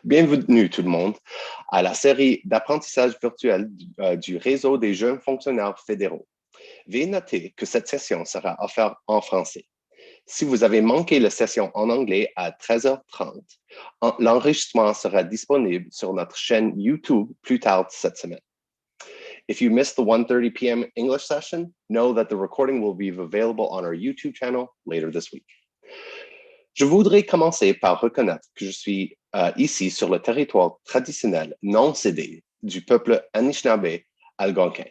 Bienvenue tout le monde à la série d'apprentissage virtuel du réseau des jeunes fonctionnaires fédéraux. Veuillez noter que cette session sera offerte en français. Si vous avez manqué la session en anglais à 13h30, l'enregistrement sera disponible sur notre chaîne YouTube plus tard cette semaine. If you missed the 1:30 p.m. English session, know that the recording will be available on our YouTube channel later this week. Je voudrais commencer par reconnaître que je suis ici sur le territoire traditionnel non cédé du peuple Anishinaabe algonquin.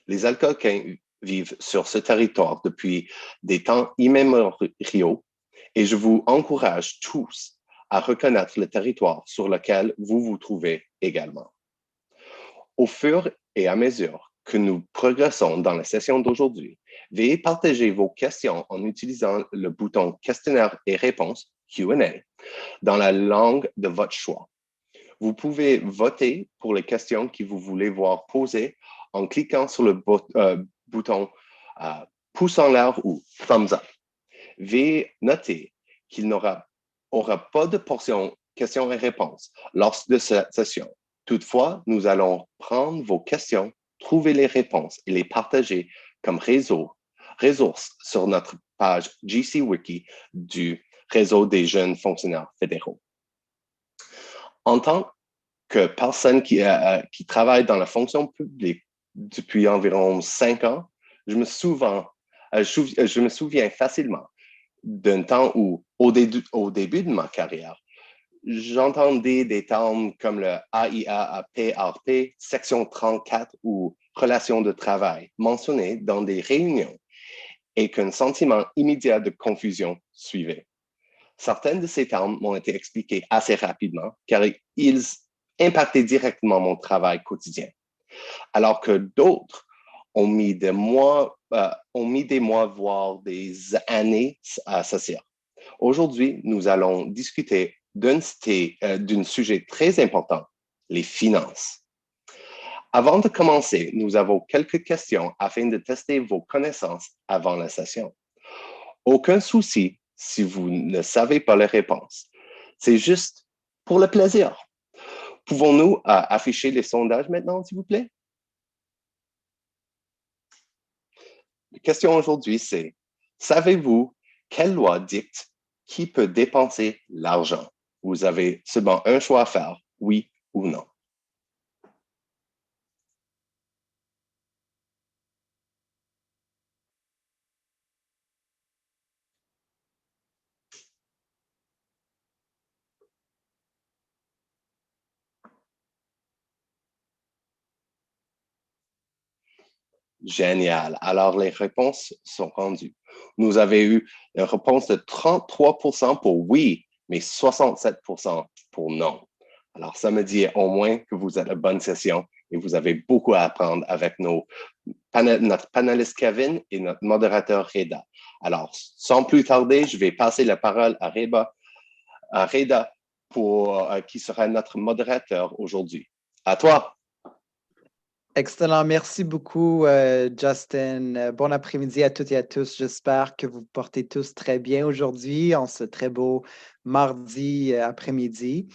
Les Algonquins vivent sur ce territoire depuis des temps immémoriaux et je vous encourage tous à reconnaître le territoire sur lequel vous vous trouvez également. Au fur et à mesure que nous progressons dans la session d'aujourd'hui, veuillez partager vos questions en utilisant le bouton questionnaire et réponses Q&A dans la langue de votre choix. Vous pouvez voter pour les questions que vous voulez voir posées en cliquant sur le bouton pouce en l'air ou thumbs up. Veuillez noter qu'il n'y aura pas de portion questions et réponses lors de cette session. Toutefois, nous allons prendre vos questions, trouver les réponses et les partager comme ressources sur notre page GC Wiki du réseau des jeunes fonctionnaires fédéraux. En tant que personne qui travaille dans la fonction publique depuis environ 5 ans, je me souviens facilement d'un temps où, au début de ma carrière, j'entendais des termes comme le AIAPRP, section 34 ou relations de travail mentionnés dans des réunions et qu'un sentiment immédiat de confusion suivait. Certains de ces termes m'ont été expliqués assez rapidement car ils impactaient directement mon travail quotidien, alors que d'autres ont mis des mois, voire des années à saisir. Aujourd'hui, nous allons discuter d'un sujet très important, les finances. Avant de commencer, nous avons quelques questions afin de tester vos connaissances avant la session. Aucun souci si vous ne savez pas les réponses. C'est juste pour le plaisir. Pouvons-nous afficher les sondages maintenant, s'il vous plaît? La question aujourd'hui, c'est: savez-vous quelle loi dicte qui peut dépenser l'argent? Vous avez seulement un choix à faire, oui ou non. Génial. Alors, les réponses sont rendues. Nous avons eu une réponse de 33% pour oui, mais 67% pour non. Alors, ça me dit au moins que vous êtes à bonne session et vous avez beaucoup à apprendre avec notre panéliste Kevin et notre modérateur Reda. Alors, sans plus tarder, je vais passer la parole à Reda qui sera notre modérateur aujourd'hui. À toi. Excellent. Merci beaucoup, Justin. Bon après-midi à toutes et à tous. J'espère que vous portez tous très bien aujourd'hui, en ce très beau mardi après-midi.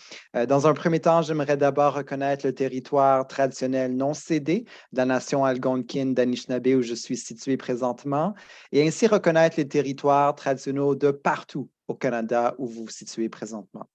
Dans un premier temps, j'aimerais d'abord reconnaître le territoire traditionnel non cédé de la nation algonquine d'Anishinaabe où je suis situé présentement et ainsi reconnaître les territoires traditionnels de partout au Canada où vous vous situez présentement.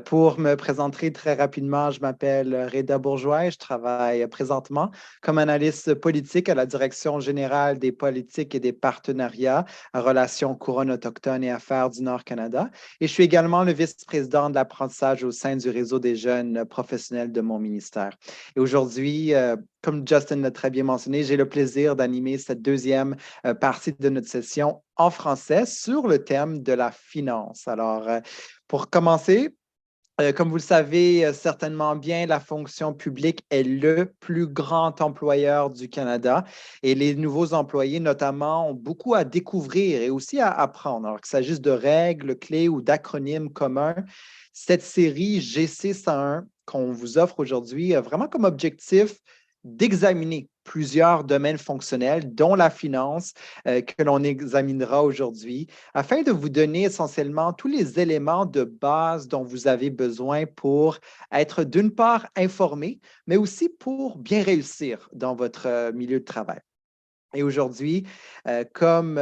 Pour me présenter très rapidement, je m'appelle Reda Bourgeois et je travaille présentement comme analyste politique à la Direction générale des politiques et des partenariats à relations couronne autochtone et affaires du Nord-Canada. Et je suis également le vice-président de l'apprentissage au sein du réseau des jeunes professionnels de mon ministère. Et aujourd'hui, comme Justin l'a très bien mentionné, j'ai le plaisir d'animer cette deuxième partie de notre session en français sur le thème de la finance. Alors, pour commencer, comme vous le savez certainement bien, la fonction publique est le plus grand employeur du Canada et les nouveaux employés, notamment, ont beaucoup à découvrir et aussi à apprendre. Alors qu'il s'agisse de règles, clés ou d'acronymes communs, cette série GC 101 qu'on vous offre aujourd'hui a vraiment comme objectif d'examiner plusieurs domaines fonctionnels, dont la finance, que l'on examinera aujourd'hui, afin de vous donner essentiellement tous les éléments de base dont vous avez besoin pour être d'une part informé, mais aussi pour bien réussir dans votre milieu de travail. Et aujourd'hui, comme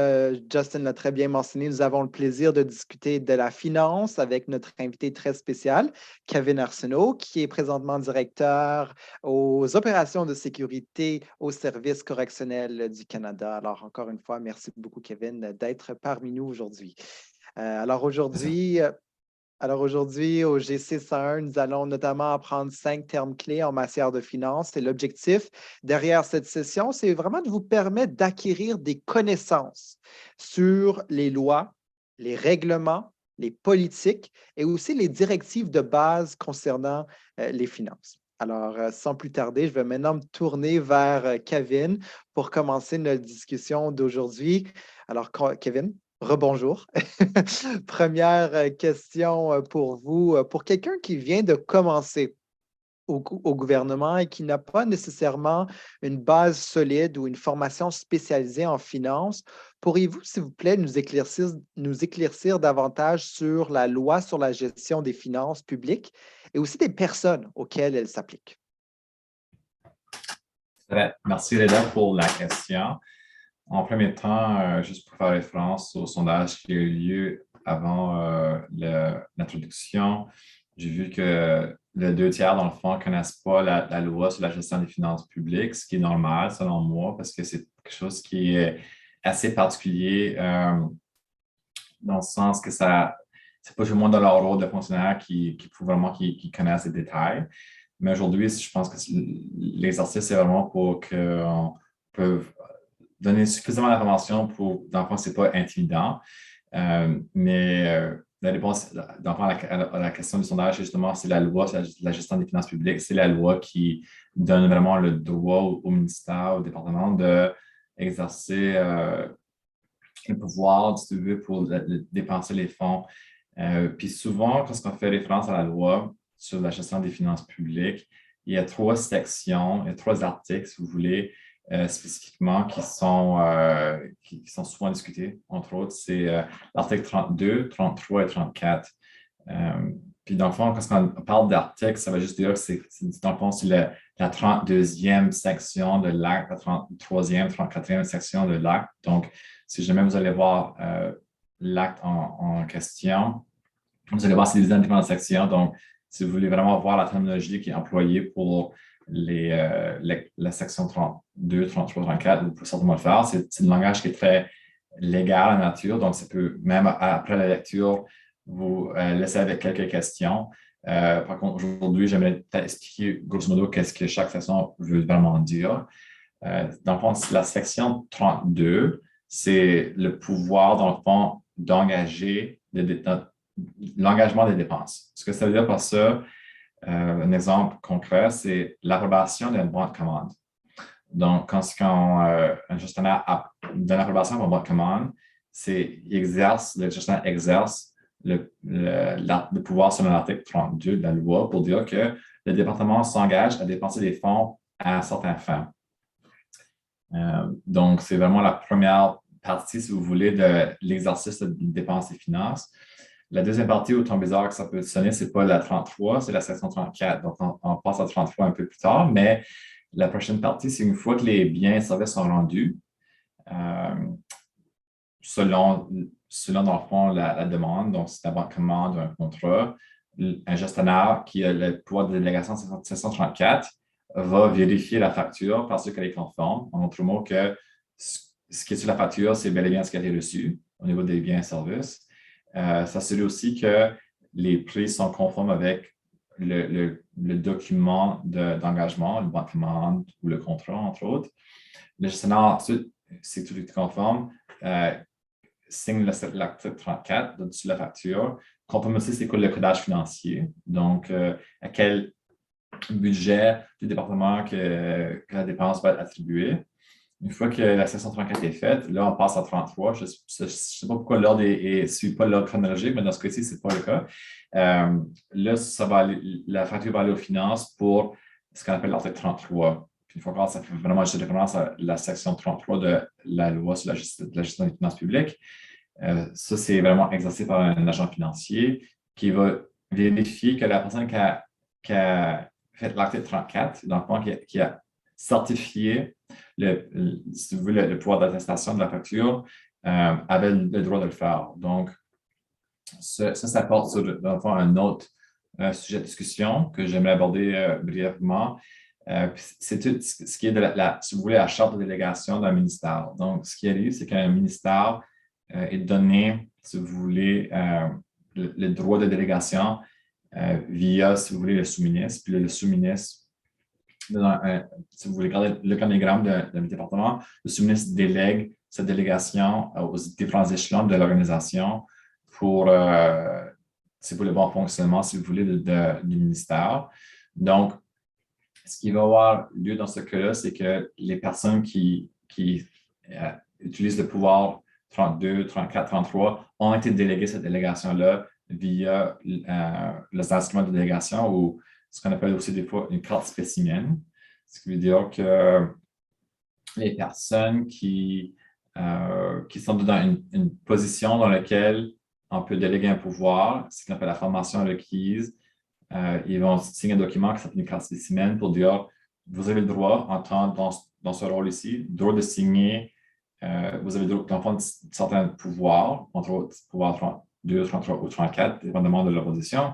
Justin l'a très bien mentionné, nous avons le plaisir de discuter de la finance avec notre invité très spécial, Kevin Arsenault, qui est présentement directeur aux opérations de sécurité au Service correctionnel du Canada. Alors, encore une fois, merci beaucoup, Kevin, d'être parmi nous aujourd'hui. Alors aujourd'hui, au G601, nous allons notamment apprendre 5 termes clés en matière de finance. Et l'objectif derrière cette session, c'est vraiment de vous permettre d'acquérir des connaissances sur les lois, les règlements, les politiques et aussi les directives de base concernant les finances. Alors, sans plus tarder, je vais maintenant me tourner vers Kevin pour commencer notre discussion d'aujourd'hui. Alors, Kevin, rebonjour. Première question pour vous. Pour quelqu'un qui vient de commencer au gouvernement et qui n'a pas nécessairement une base solide ou une formation spécialisée en finance, pourriez-vous, s'il vous plaît, nous éclaircir davantage sur la loi sur la gestion des finances publiques et aussi des personnes auxquelles elle s'applique? Merci, Léla, pour la question. En premier temps, juste pour faire référence au sondage qui a eu lieu avant l'introduction, j'ai vu que le 2/3, dans le fond, ne connaissent pas la loi sur la gestion des finances publiques, ce qui est normal, selon moi, parce que c'est quelque chose qui est assez particulier dans le sens que ça, c'est pas tout le monde dans leur rôle de fonctionnaire qui connaissent les détails. Mais aujourd'hui, je pense que l'exercice, c'est vraiment pour qu'on peut donner suffisamment d'informations pour, dans le fond, ce n'est pas intimidant. La réponse, dans le fond, à la question du sondage, justement, c'est la loi sur la gestion des finances publiques. C'est la loi qui donne vraiment le droit au ministère, au département d'exercer le pouvoir, si tu veux, pour dépenser les fonds. Puis souvent, quand on fait référence à la loi sur la gestion des finances publiques, il y a 3 sections, il y a 3 articles, si vous voulez, spécifiquement qui sont souvent discutés, entre autres. C'est l'article 32, 33 et 34. Puis dans le fond, quand on parle d'article, ça veut juste dire que dans le fond, c'est la 32e section de l'acte, la 33e, 34e section de l'acte. Donc, si jamais vous allez voir l'acte en question, vous allez voir c'est des différentes sections. Donc, si vous voulez vraiment voir la terminologie qui est employée pour la section 32, 33, 34, vous pouvez certainement le faire. C'est un langage qui est très légal en nature, donc ça peut, même après la lecture, vous laisser avec quelques questions. Par contre, aujourd'hui, j'aimerais peut-être expliquer grosso modo qu'est-ce que chaque section veut vraiment dire. Dans le fond, la section 32, c'est le pouvoir, dans le fond, d'engager l'engagement des dépenses. Ce que ça veut dire par ça, un exemple concret, c'est l'approbation d'une bonne commande. Donc, quand un gestionnaire donne l'approbation pour une bonne commande, le gestionnaire exerce le pouvoir selon l'article 32 de la loi pour dire que le département s'engage à dépenser des fonds à certaines fins. Donc, c'est vraiment la première partie, si vous voulez, de l'exercice de dépenses et finances. La deuxième partie, autant bizarre que ça peut sonner, ce n'est pas la 33, c'est la section 34. Donc, on passe à 33 un peu plus tard, mais la prochaine partie, c'est une fois que les biens et services sont rendus, selon dans le fond, la demande, donc c'est la bonne commande ou un contrat, un gestionnaire qui a le pouvoir de délégation 734 va vérifier la facture parce qu'elle est conforme. En d'autres mots, que ce qui est sur la facture, c'est bel et bien ce qui a été reçu au niveau des biens et services. S'assurer aussi que les prix sont conformes avec le document d'engagement, le bon de commande ou le contrat, entre autres. Le gestionnaire, ensuite, c'est tout est conforme, signe l'article 34 dessus la facture, confirme aussi c'est quoi le codage financier, donc à quel budget du département que la dépense va être attribuée. Une fois que la section 34 est faite, là, on passe à 33. Je ne sais pas pourquoi l'ordre ne suit pas l'ordre chronologique, mais dans ce cas-ci, ce n'est pas le cas. Là, la facture va aller aux finances pour ce qu'on appelle l'article 33. Puis une fois encore, ça fait vraiment juste référence à la section 33 de la loi sur la gestion des finances publiques. Ça, c'est vraiment exercé par un agent financier qui va vérifier que la personne qui a fait l'article 34, dans le fond, qui a certifié si vous voulez, le pouvoir d'attestation de la facture, avait le droit de le faire. Donc, ça porte sur, dans le fond, un autre sujet de discussion que j'aimerais aborder brièvement. C'est tout ce qui est si vous voulez, la charte de délégation d'un ministère. Donc, ce qui arrive, c'est qu'un ministère est donné, si vous voulez, le droit de délégation via, si vous voulez, le sous-ministre. Puis le sous-ministre, si vous voulez regarder l'organigramme d'un département, le sous-ministre délègue cette délégation aux différents échelons de l'organisation pour le bon fonctionnement, si vous voulez, du ministère. Donc, ce qui va avoir lieu dans ce cas-là, c'est que les personnes qui utilisent le pouvoir 32, 34, 33 ont été déléguées cette délégation-là via les instruments de délégation ou ce qu'on appelle aussi des fois une carte spécimen. Ce qui veut dire que les personnes qui sont dans une position dans laquelle on peut déléguer un pouvoir, ce qu'on appelle la formation requise, ils vont signer un document qui s'appelle une carte spécimen pour dire vous avez le droit, dans ce rôle ici, le droit de signer, vous avez le droit d'en prendre certains pouvoirs, entre autres pouvoir 32, 33 ou 34, dépendamment de leur position,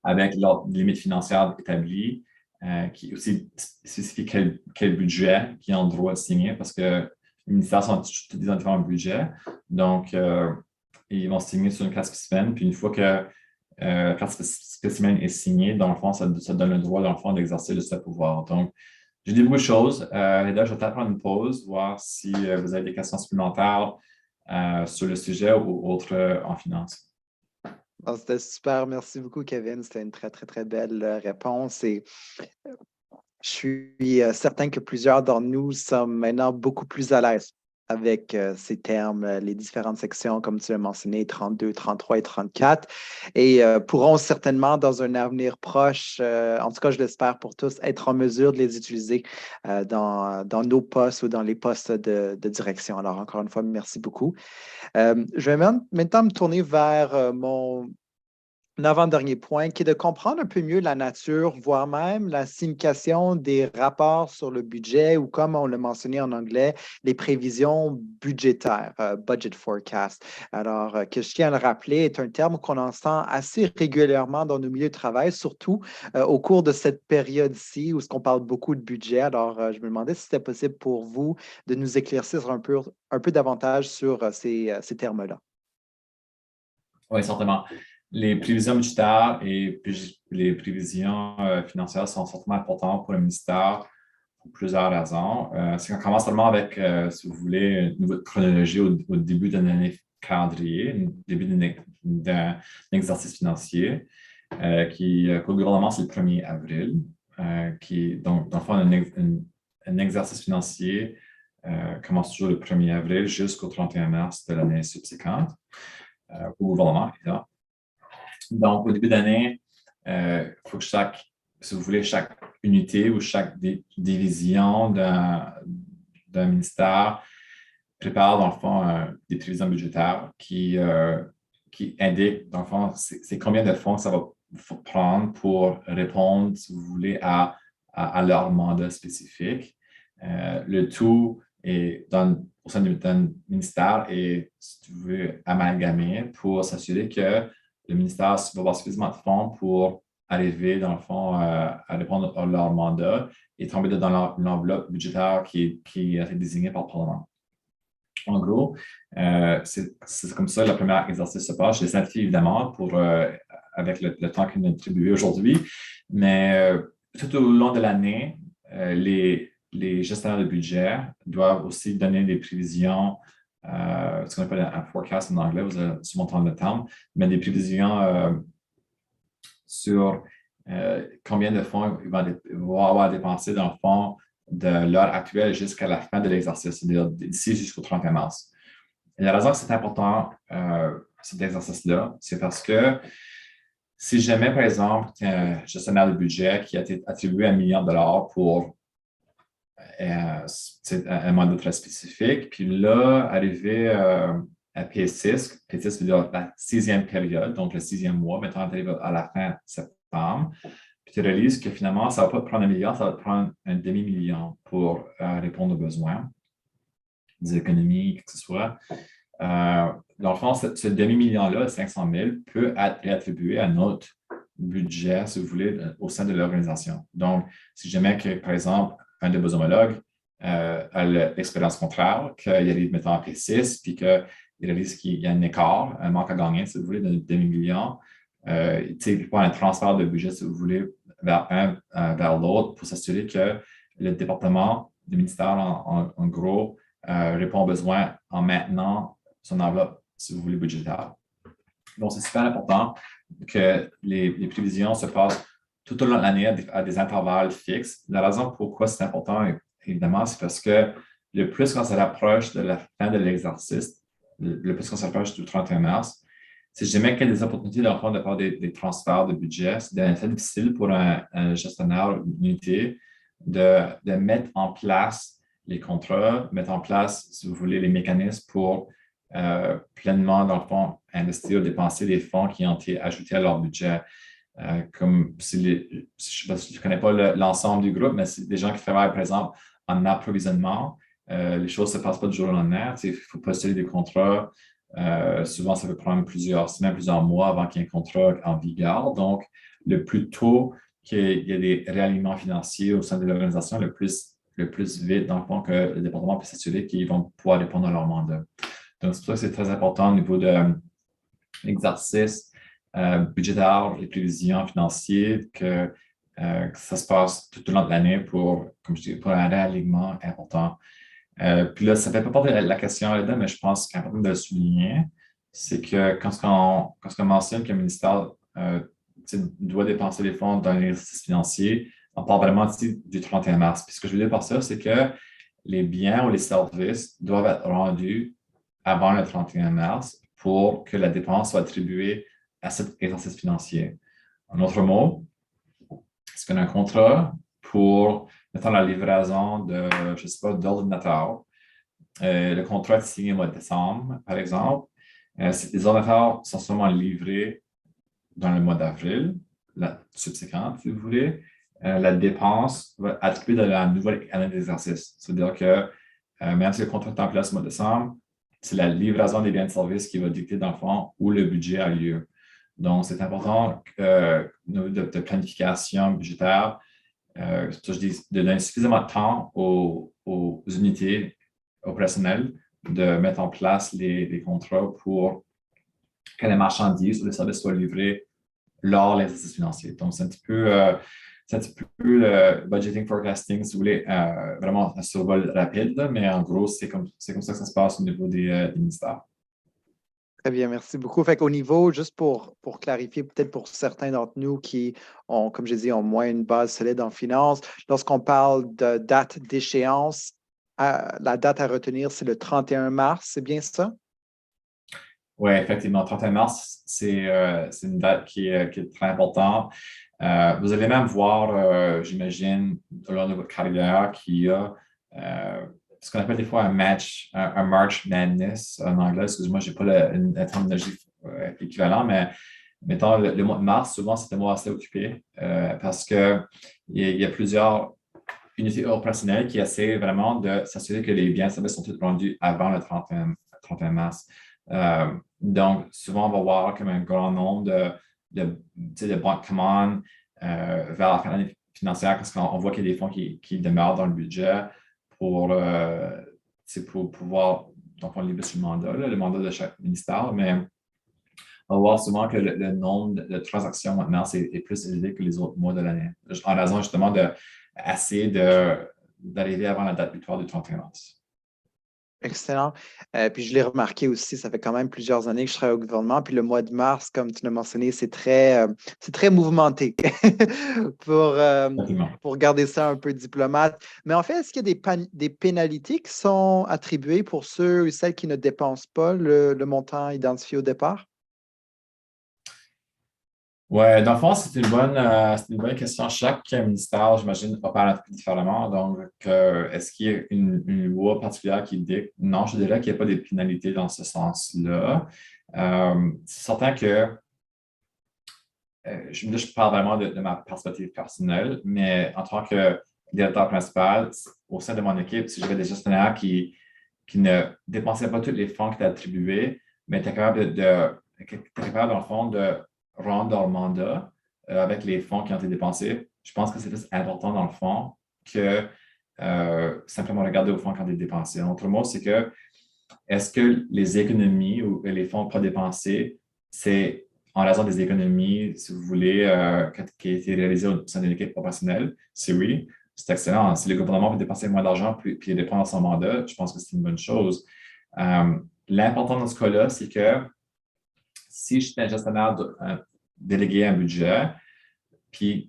avec leur limite financière établie, qui aussi spécifie quel budget qu'ils ont le droit de signer, parce que les ministères sont tous dans différents budgets. Donc, ils vont signer sur une carte spécimen, puis une fois que la carte spécimen est signée, dans le fond, ça donne le droit, dans le fond, d'exercer ce pouvoir. Donc, j'ai dit beaucoup de choses. Reda, je vais peut-être prendre une pause, voir si vous avez des questions supplémentaires sur le sujet ou autres en finance. C'était super. Merci beaucoup, Kevin. C'était une très, très, très belle réponse. Et je suis certain que plusieurs d'entre nous sommes maintenant beaucoup plus à l'aise avec ces termes, les différentes sections, comme tu l'as mentionné, 32, 33 et 34, et pourront certainement, dans un avenir proche, en tout cas, je l'espère pour tous, être en mesure de les utiliser dans nos postes ou dans les postes de direction. Alors, encore une fois, merci beaucoup. Je vais maintenant me tourner vers mon avant-dernier point, qui est de comprendre un peu mieux la nature, voire même la signification des rapports sur le budget ou, comme on l'a mentionné en anglais, les prévisions budgétaires, budget forecast. Alors, que je tiens à le rappeler, est un terme qu'on entend assez régulièrement dans nos milieux de travail, surtout au cours de cette période-ci où on parle beaucoup de budget. Alors, je me demandais si c'était possible pour vous de nous éclaircir un peu davantage sur ces termes-là. Oui, certainement. Les prévisions budgétaires et les prévisions financières sont certainement importantes pour le ministère pour plusieurs raisons. Si on commence seulement avec, si vous voulez, une nouvelle chronologie au début d'une année calendrier, au début d'un exercice financier, pour le gouvernement, c'est le 1er avril, donc, dans le fond, un exercice financier commence toujours le 1er avril jusqu'au 31 mars de l'année subséquente au gouvernement, évidemment. Donc, au début d'année, il faut que si vous voulez, chaque unité ou chaque division d'un ministère prépare, dans le fond, des prévisions budgétaires qui indiquent, dans le fond, c'est combien de fonds ça va prendre pour répondre, si vous voulez, à leur mandat spécifique. Le tout est au sein d'un ministère et, si tu veux, amalgamé pour s'assurer que le ministère va avoir suffisamment de fonds pour arriver, dans le fond, à répondre à leur mandat et tomber dans l'enveloppe budgétaire qui a été désignée par le Parlement. En gros, c'est comme ça que le premier exercice se passe. Je l'ai simplifié, évidemment, avec le temps qu'il nous est attribué aujourd'hui, mais tout au long de l'année, les gestionnaires de budget doivent aussi donner des prévisions, ce qu'on appelle un forecast en anglais, vous allez sûrement entendre le terme, mais des prévisions sur combien de fonds ils vont avoir dépensé dans le fond de l'heure actuelle jusqu'à la fin de l'exercice, c'est-à-dire d'ici jusqu'au 31 mars. Et la raison que c'est important, cet exercice-là, c'est parce que si jamais, par exemple, un gestionnaire de budget qui a été attribué $1 million pour c'est un mandat très spécifique. Puis là, arrivé à P6, P6 veut dire la 6e période, donc le 6e mois, maintenant, on arrive à la fin septembre. Puis tu réalises que finalement, ça ne va pas te prendre 1 milliard, ça va te prendre un demi-million pour répondre aux besoins des économies, que ce soit. Dans le fond, ce demi-million-là, 500 000, peut être réattribué à notre budget, si vous voulez, au sein de l'organisation. Donc, si jamais, que, par exemple, un de vos homologues a l'expérience contraire, qu'il arrive, mettons, à P6, puis qu'il réalise qu'il y a un écart, un manque à gagner, si vous voulez, de demi-million, il peut faire un transfert de budget, si vous voulez, vers vers l'autre pour s'assurer que le département du ministère, en gros, répond aux besoins en maintenant son enveloppe, si vous voulez, budgétaire. Donc, c'est super important que les prévisions se passent tout au long de l'année à des intervalles fixes. La raison pourquoi c'est important, évidemment, c'est parce que le plus qu'on se rapproche de la fin de l'exercice, le plus qu'on se rapproche du 31 mars, si jamais qu'il y a des opportunités de faire des transferts de budget, c'est très difficile pour un gestionnaire unité de mettre en place les contrats, mettre en place, si vous voulez, les mécanismes pour pleinement, dans le fond, investir ou dépenser des fonds qui ont été ajoutés à leur budget. Comme je ne connais pas l'ensemble du groupe, mais c'est des gens qui travaillent, par exemple, en approvisionnement. Les choses ne se passent pas du jour au lendemain. Il faut postuler des contrats. Souvent, ça peut prendre plusieurs semaines, plusieurs mois avant qu'il y ait un contrat en vigueur. Donc, le plus tôt qu'il y ait des réalignements financiers au sein de l'organisation, le plus vite, dans le fond, que le département peut s'assurer qu'ils vont pouvoir répondre à leur mandat. Donc, c'est pour ça que c'est très important au niveau de l'exercice budgétaire, les prévisions financières, que ça se passe tout au long de l'année pour, comme je dis, pour un réalignement important. Puis là, ça ne fait pas partie de la question là-dedans, mais je pense qu'il est important de le souligner, c'est que quand on mentionne que le ministère doit dépenser les fonds dans l'exercice financier, on parle vraiment du 31 mars. Puis ce que je veux dire par ça, c'est que les biens ou les services doivent être rendus avant le 31 mars pour que la dépense soit attribuée à cet exercice financier. En autre mot, est-ce qu'on a un contrat pour, mettons, la livraison de, je ne sais pas, d'ordinateurs? Le contrat est signé au mois de décembre, par exemple. Les ordinateurs sont seulement livrés dans le mois d'avril, la subséquente, si vous voulez. La dépense va être attribuée dans la nouvelle année d'exercice. C'est-à-dire que même si le contrat est en place au mois de décembre, c'est la livraison des biens et services qui va dicter, dans le fond, où le budget a lieu. Donc, c'est important de planification budgétaire, je dis, de donner suffisamment de temps aux unités opérationnelles de mettre en place les contrats pour que les marchandises ou les services soient livrés lors de l'exercice financier. Donc, c'est un petit peu le budgeting forecasting, si vous voulez, vraiment un survol rapide, là, mais en gros, c'est comme ça que ça se passe au niveau des ministères. Très bien, merci beaucoup. Fait qu'au niveau, juste pour clarifier, peut-être pour certains d'entre nous qui ont, comme je dis, ont moins une base solide en finance, lorsqu'on parle de date d'échéance, la date à retenir, c'est le 31 mars, c'est bien ça? Oui, effectivement, 31 mars, c'est une date qui est très importante. Vous allez même voir, j'imagine, au long de votre carrière, qu'il y a ce qu'on appelle des fois un March Madness en anglais. Excusez-moi, je n'ai pas la terminologie équivalent, mais mettons, le mois de mars, souvent, c'est un mois assez occupé parce qu'il y a plusieurs unités opérationnelles qui essaient vraiment de s'assurer que les biens et services sont tous rendus avant le 31 mars. Donc, souvent, on va voir comme un grand nombre de banques commandes vers la fin de l'année financière parce qu'on voit qu'il y a des fonds qui demeurent dans le budget pour pouvoir donc on livre sur le mandat, le mandat de chaque ministère, mais on va voir souvent que le nombre de transactions maintenant est plus élevé que les autres mois de l'année, en raison justement d'arriver avant la date butoir du 31 mars. Excellent. Puis je l'ai remarqué aussi, ça fait quand même plusieurs années que je travaille au gouvernement. Puis le mois de mars, comme tu l'as mentionné, c'est très mouvementé pour garder ça un peu diplomate. Mais en fait, est-ce qu'il y a des pénalités qui sont attribuées pour ceux ou celles qui ne dépensent pas le montant identifié au départ? Ouais, dans le fond, c'est une bonne question. Chaque ministère, j'imagine, opère un peu différemment. Donc, est-ce qu'il y a une loi particulière qui dit non, je dirais qu'il n'y a pas de pénalités dans ce sens-là. C'est certain que là, je parle vraiment de ma perspective personnelle, mais en tant que directeur principal, au sein de mon équipe, si j'avais des gestionnaires qui ne dépensaient pas tous les fonds qui étaient attribués, mais étaient capables étaient capables, dans le fond, de rendre leur mandat avec les fonds qui ont été dépensés. Je pense que c'est plus important, dans le fond, que simplement regarder aux fonds qui ont été dépensés. En d'autres mots, c'est que est-ce que les économies ou les fonds pas dépensés, c'est en raison des économies, si vous voulez, qui ont été réalisées au sein d'une équipe professionnelle? Si oui, c'est excellent. Si le gouvernement peut dépenser moins d'argent puis répondre à son mandat, je pense que c'est une bonne chose. L'important dans ce cas-là, c'est que si je suis un gestionnaire délégué un budget, puis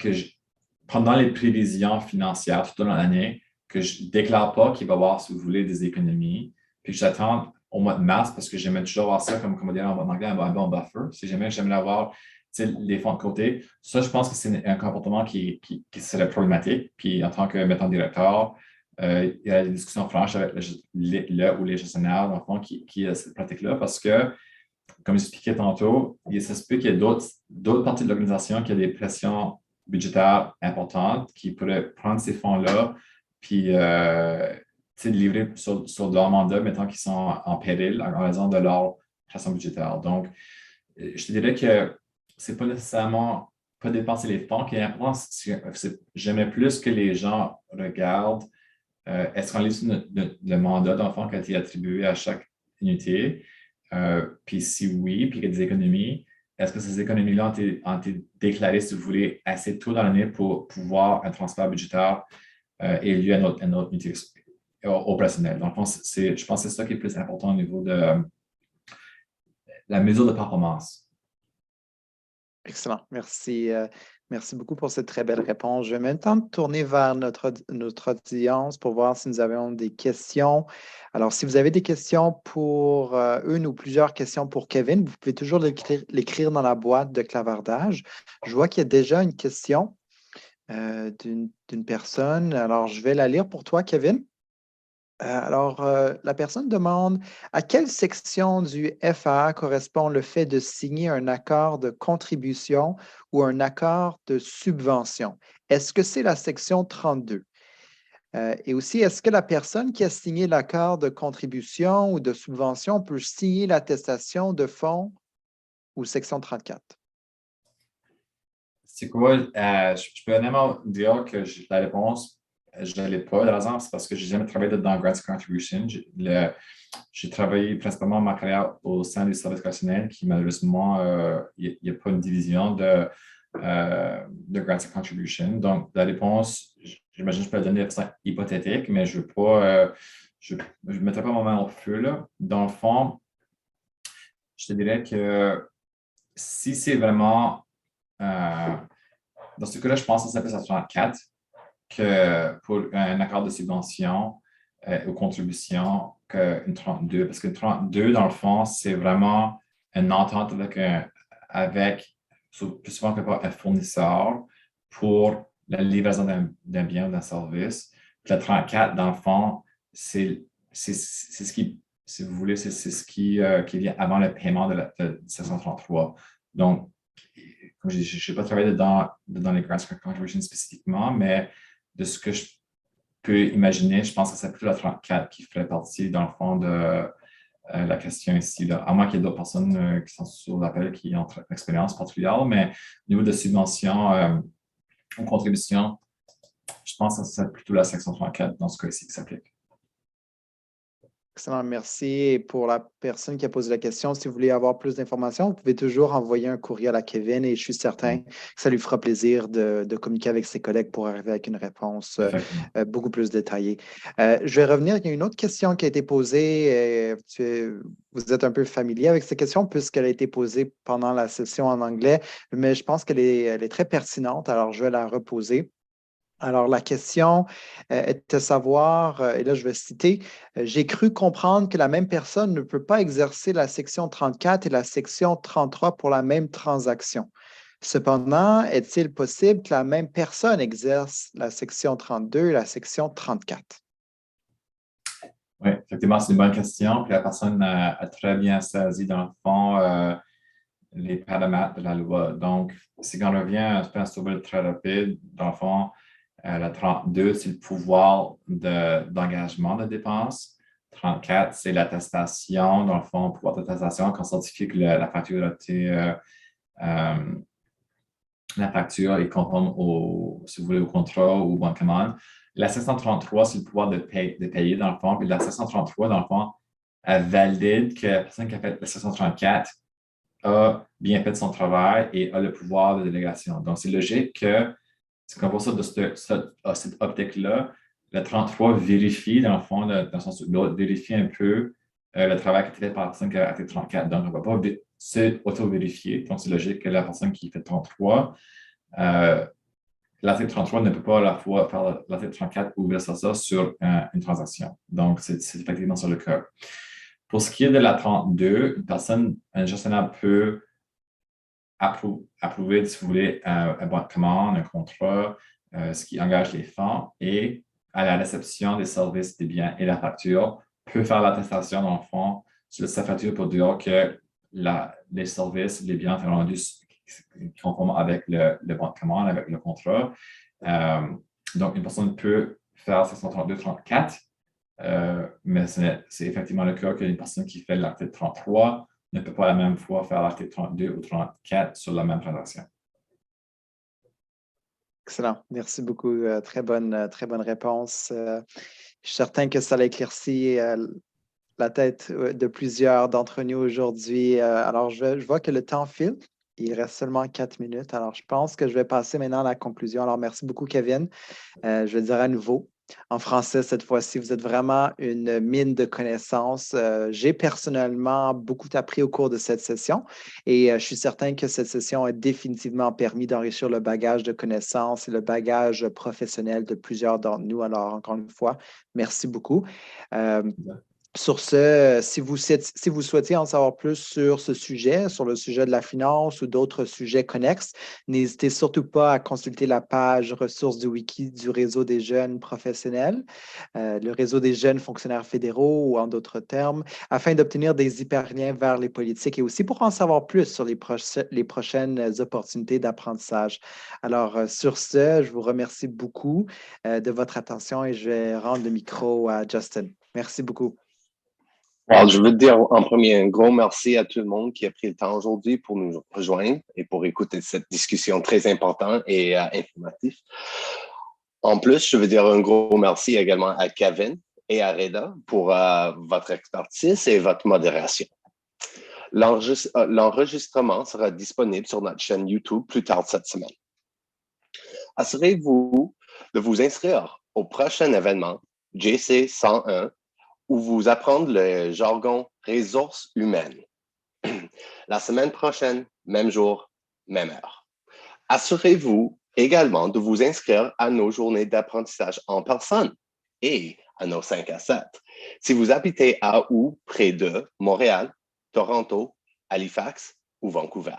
pendant les prévisions financières tout au long de l'année, que je ne déclare pas qu'il va y avoir, si vous voulez, des économies, puis que j'attends au mois de mars parce que j'aimais toujours avoir ça, comme on dit en anglais, un bon buffer. Si jamais j'aimerais avoir les fonds de côté, ça, je pense que c'est un comportement qui serait problématique. Puis en tant que mettant directeur, il y a des discussions franches avec le ou les gestionnaires, dans le fond, qui a cette pratique-là parce que comme j'expliquais tantôt, il s'explique qu'il y a d'autres parties de l'organisation qui ont des pressions budgétaires importantes qui pourraient prendre ces fonds-là puis livrer sur leur mandat, mettant qu'ils sont en péril en raison de leur pression budgétaire. Donc, je te dirais que ce n'est pas nécessairement pas dépenser les fonds qui est important. J'aimerais plus que les gens regardent est-ce qu'on lit le mandat d'enfant qui a été attribué à chaque unité. Puis si oui, puis il y a des économies, est-ce que ces économies-là ont été déclarées, si vous voulez, assez tôt dans l'année pour pouvoir un transfert budgétaire ait lieu à notre unité opérationnelle? Donc, je pense que c'est ça qui est le plus important au niveau de la mesure de performance. Excellent. Merci. Merci beaucoup pour cette très belle réponse. Je vais maintenant tourner vers notre audience pour voir si nous avons des questions. Alors, si vous avez des questions pour une ou plusieurs questions pour Kevin, vous pouvez toujours l'écrire dans la boîte de clavardage. Je vois qu'il y a déjà une question d'une personne. Alors, je vais la lire pour toi, Kevin. Alors, la personne demande à quelle section du FAA correspond le fait de signer un accord de contribution ou un accord de subvention? Est-ce que c'est la section 32? Et aussi, est-ce que la personne qui a signé l'accord de contribution ou de subvention peut signer l'attestation de fonds ou section 34? C'est quoi? Je peux honnêtement dire que la réponse, je ne l'ai pas. La raison, c'est parce que je n'ai jamais travaillé dans Grants Contribution. J'ai travaillé principalement ma carrière au sein du service correctionnel qui, malheureusement, il n'y a pas une division de Grants Contribution. Donc, la réponse, j'imagine que je peux la donner de façon hypothétique, mais je ne mettrai pas ma main au feu, là. Dans le fond, je te dirais que si c'est vraiment dans ce cas-là, je pense que ça s'appelle 34 que pour un accord de subvention aux contributions qu'une 32. Parce qu'une 32, dans le fond, c'est vraiment une entente avec plus souvent que pas un fournisseur pour la livraison d'un bien ou d'un service. Puis la 34, dans le fond, c'est ce qui, si vous voulez, c'est ce qui vient avant le paiement de la 733. Donc, comme je n'ai pas travaillé dans les grants contributions spécifiquement, mais de ce que je peux imaginer, je pense que c'est plutôt la 34 qui ferait partie, dans le fond, de la question ici. Là. À moins qu'il y ait d'autres personnes qui sont sur l'appel qui ont une expérience particulière, mais au niveau de subvention ou contribution, je pense que c'est plutôt la section 34 dans ce cas-ci qui s'applique. Excellent, merci. Et pour la personne qui a posé la question, si vous voulez avoir plus d'informations, vous pouvez toujours envoyer un courriel à Kevin et je suis certain que ça lui fera plaisir de communiquer avec ses collègues pour arriver avec une réponse beaucoup plus détaillée. Je vais revenir, il y a une autre question qui a été posée. Vous êtes un peu familier avec cette question puisqu'elle a été posée pendant la session en anglais, mais je pense qu'elle est très pertinente, alors je vais la reposer. Alors, la question est de savoir, et là je vais citer, j'ai cru comprendre que la même personne ne peut pas exercer la section 34 et la section 33 pour la même transaction. Cependant, est-il possible que la même personne exerce la section 32 et la section 34? Oui, effectivement, c'est une bonne question. Puis la personne a très bien saisi, dans le fond, les paramètres de la loi. Donc, si on revient à un survol très rapide, dans le fond, la 32, c'est le pouvoir d'engagement de dépenses. 34, c'est l'attestation, dans le fond, le pouvoir d'attestation quand on certifie que la facture a été la facture est conforme si vous voulez, au contrat ou au bon de commande. La 733, c'est le pouvoir de payer, dans le fond. Puis la 733, dans le fond, elle valide que la personne qui a fait la 734 a bien fait son travail et a le pouvoir de délégation. Donc, c'est logique que, c'est comme pour ça, de cette optique-là, le 33 vérifie, dans le fond, dans le sens où vérifie un peu le travail qui a été fait par la personne qui a fait 34. Donc, on ne va pas s'auto-vérifier. Donc, c'est logique que la personne qui fait 33, l'article 33 ne peut pas à la fois faire l'article 34 ou vice-versa sur une transaction. Donc, c'est effectivement sur le cas. Pour ce qui est de la 32, un gestionnaire peut approuver, si vous voulez, un bon de commande, un contrat, ce qui engage les fonds, et à la réception des services, des biens et la facture, peut faire l'attestation, dans le fond, sur sa facture pour dire que les services, les biens sont rendus conformes avec le bon de commande, avec le contrat. Donc, une personne peut faire 732-34, mais c'est effectivement le cas qu'une personne qui fait l'article 33 ne peut pas à la même fois faire l'article 32 ou 34 sur la même transaction. Excellent. Merci beaucoup. Très bonne réponse. Je suis certain que ça a éclairci la tête de plusieurs d'entre nous aujourd'hui. Alors, je vois que le temps file. Il reste seulement 4 minutes. Alors, je pense que je vais passer maintenant à la conclusion. Alors, merci beaucoup, Kevin. Je vais dire à nouveau, en français cette fois-ci, vous êtes vraiment une mine de connaissances. J'ai personnellement beaucoup appris au cours de cette session et je suis certain que cette session a définitivement permis d'enrichir le bagage de connaissances et le bagage professionnel de plusieurs d'entre nous. Alors, encore une fois, merci beaucoup. Sur ce, si vous souhaitez en savoir plus sur ce sujet, sur le sujet de la finance ou d'autres sujets connexes, n'hésitez surtout pas à consulter la page ressources du wiki du Réseau des jeunes professionnels, le Réseau des jeunes fonctionnaires fédéraux ou en d'autres termes, afin d'obtenir des hyperliens vers les politiques et aussi pour en savoir plus sur les prochaines opportunités d'apprentissage. Alors, sur ce, je vous remercie beaucoup de votre attention et je vais rendre le micro à Justin. Merci beaucoup. Well, je veux dire en premier un gros merci à tout le monde qui a pris le temps aujourd'hui pour nous rejoindre et pour écouter cette discussion très importante et informative. En plus, je veux dire un gros merci également à Kevin et à Reda pour votre expertise et votre modération. L'enregistrement sera disponible sur notre chaîne YouTube plus tard cette semaine. Assurez-vous de vous inscrire au prochain événement JC 101 où vous apprendre le jargon ressources humaines. La semaine prochaine, même jour, même heure. Assurez-vous également de vous inscrire à nos journées d'apprentissage en personne et à nos 5 à 7. Si vous habitez à ou près de Montréal, Toronto, Halifax ou Vancouver.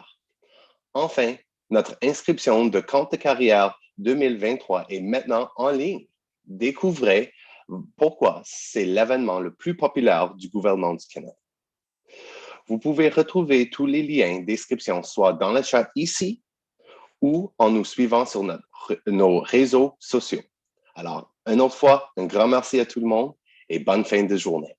Enfin, notre inscription de compte de carrière 2023 est maintenant en ligne. Découvrez pourquoi c'est l'événement le plus populaire du gouvernement du Canada. Vous pouvez retrouver tous les liens description soit dans le chat ici ou en nous suivant sur nos réseaux sociaux. Alors, une autre fois, un grand merci à tout le monde et bonne fin de journée.